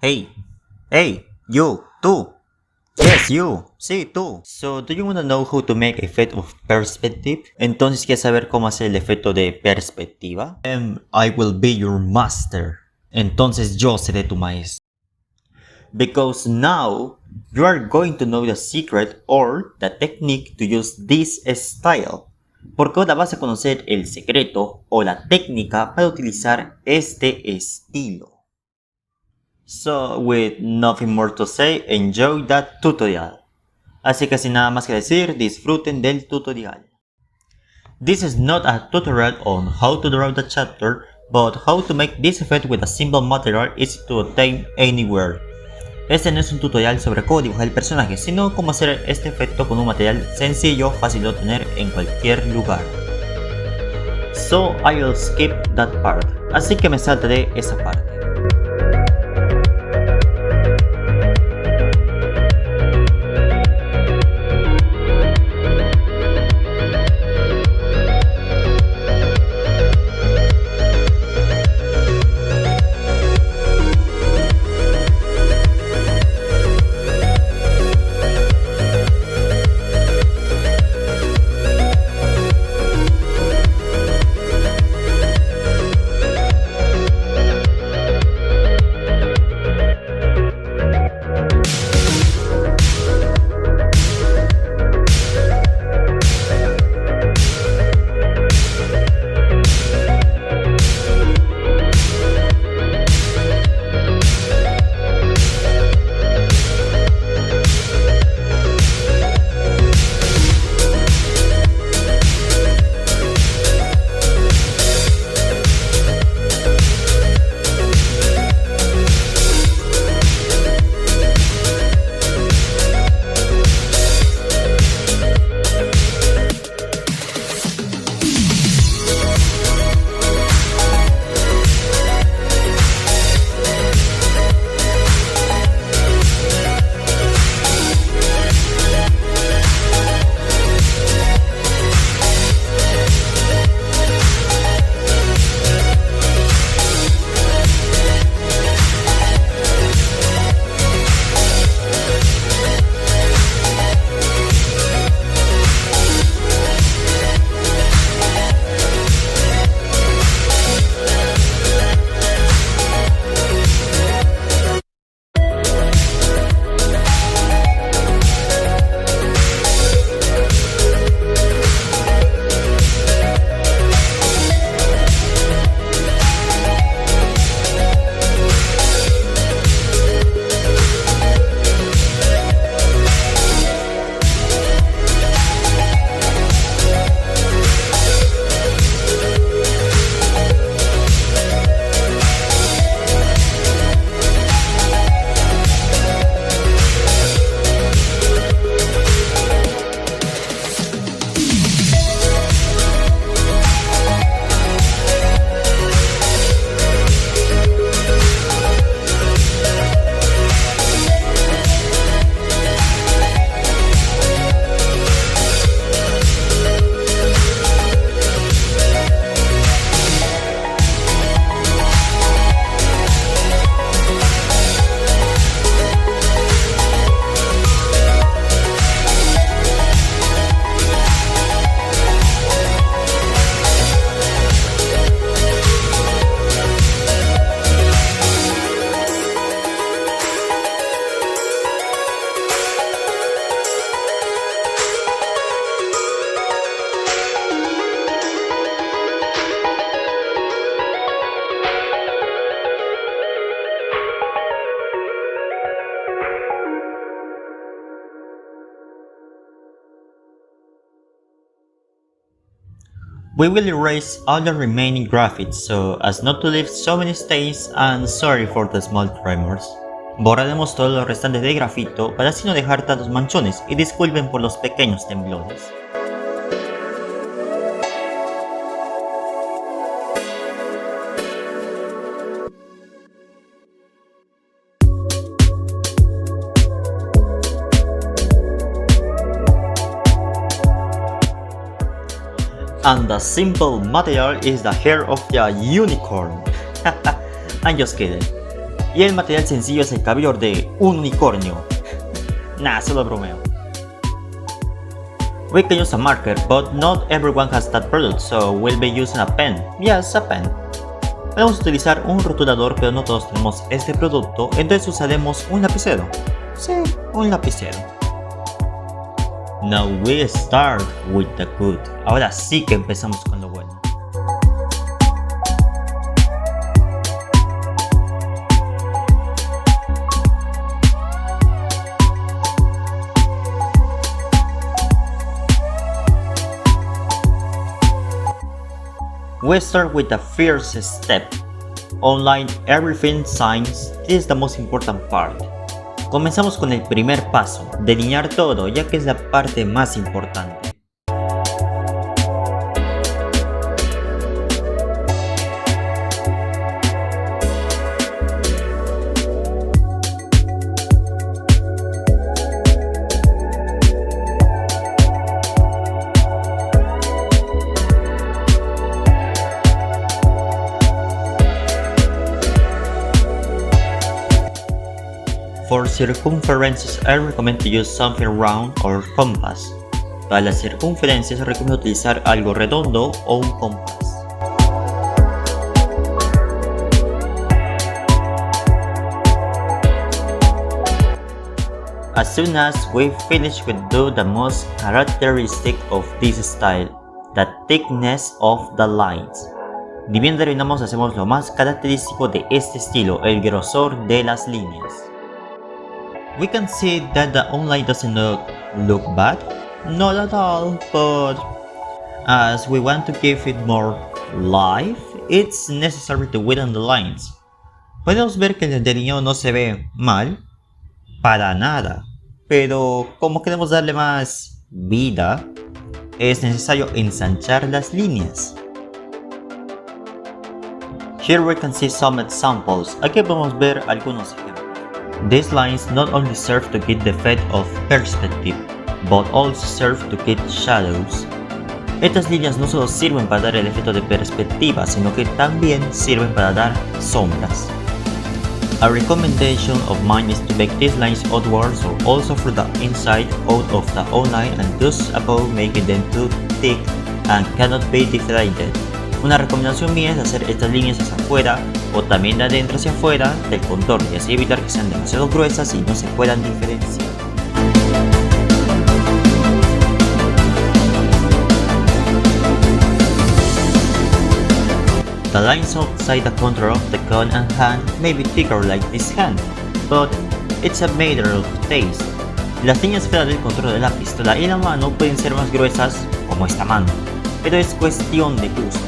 Hey, hey, you, tú. Yes, you. Sí, tú. So, do you want to know how to make effect of perspective? Entonces, ¿quieres saber cómo hacer el efecto de perspectiva? I will be your master. Entonces, yo seré tu maestro. Because now, you are going to know the secret or the technique to use this style. Porque ahora vas a conocer el secreto o la técnica para utilizar este estilo. So, with nothing more to say, enjoy that tutorial. Así que sin nada más que decir, disfruten del tutorial. This is not a tutorial on how to draw the chapter, but how to make this effect with a simple material easy to obtain anywhere. Este no es un tutorial sobre cómo dibujar el personaje, sino cómo hacer este efecto con un material sencillo, fácil de obtener en cualquier lugar. So, I'll skip that part. Así que me saltaré esa parte. We will erase all the remaining graphics so as not to leave so many stains, and sorry for the small tremors. Borraremos todos los restantes de grafito para así no dejar tantos manchones, y disculpen por los pequeños temblores. And the simple material is the hair of the unicorn. I'm just kidding. Y el material sencillo es el cabello de un unicornio. Nah, solo bromeo. We can use a marker, but not everyone has that product, so we'll be using a pen. Yes, a pen. Podemos utilizar un rotulador, pero no todos tenemos este producto, entonces usaremos un lapicero. Sí, un lapicero. Now we start with the good. Ahora sí que empezamos con lo bueno. We start with the first step. Online everything signs. This is the most important part. Comenzamos con el primer paso, delinear todo, ya que es la parte más importante. For circumferences, I recommend to use something round or compass. Para las circunferencias, recomiendo utilizar algo redondo o un compás. As soon as we finish, we do the most characteristic of this style, the thickness of the lines. Ni bien terminamos, hacemos lo más característico de este estilo, el grosor de las líneas. We can see that the online doesn't look bad, not at all, but as we want to give it more life, it's necessary to widen the lines. Podemos ver que el delineado no se ve mal, para nada, pero como queremos darle más vida, es necesario ensanchar las líneas. Here we can see some examples. Aquí podemos ver algunos ejemplos. These lines not only serve to get the effect of perspective, but also serve to get shadows. Estas líneas no solo sirven para dar el efecto de perspectiva, sino que también sirven para dar sombras. A recommendation of mine is to make these lines outwards or also through the inside out of the outline and thus above, making them too thick and cannot be differentiated. Una recomendación mía es hacer estas líneas hacia afuera o también de adentro hacia afuera del contorno y así evitar que sean demasiado gruesas y no se puedan diferenciar. The lines outside the contour of the gun and hand may be thicker like this hand, but it's a matter of taste. Las líneas fuera del contorno de la pistola y la mano pueden ser más gruesas como esta mano, pero es cuestión de gusto.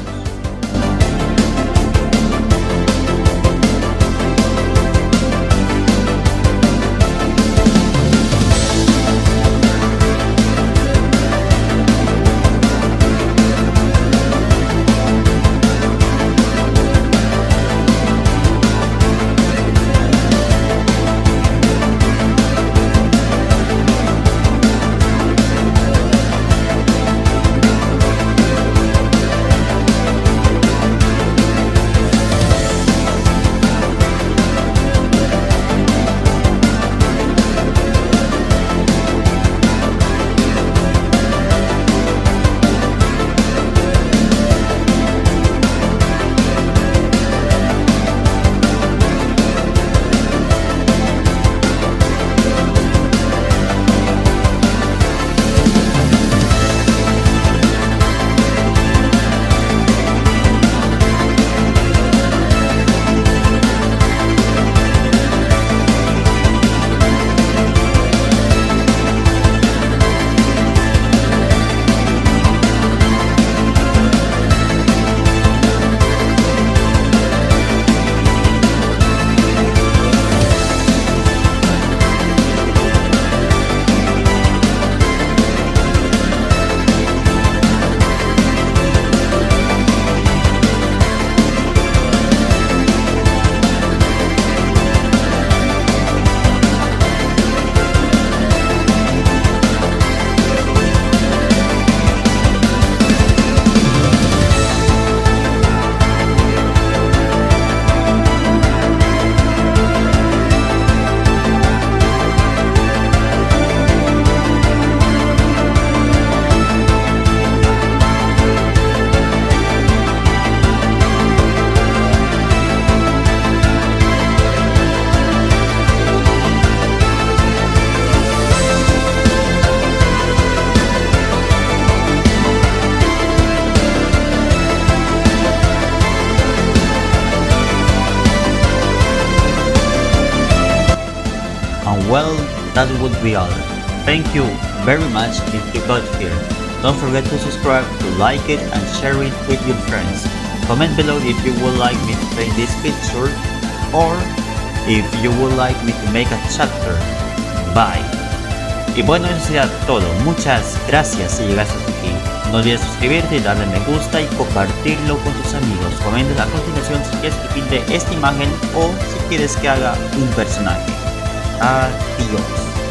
Well, that would be all. Thank you very much if you got here. Don't forget to subscribe, to like it, and share it with your friends. Comment below if you would like me to paint this picture, or if you would like me to make a chapter. Bye. Y bueno, eso sería todo. Muchas gracias si llegaste hasta aquí. No olvides suscribirte, darle me gusta y compartirlo con tus amigos. Comenta a continuación si quieres que pinte esta imagen o si quieres que haga un personaje. Adiós.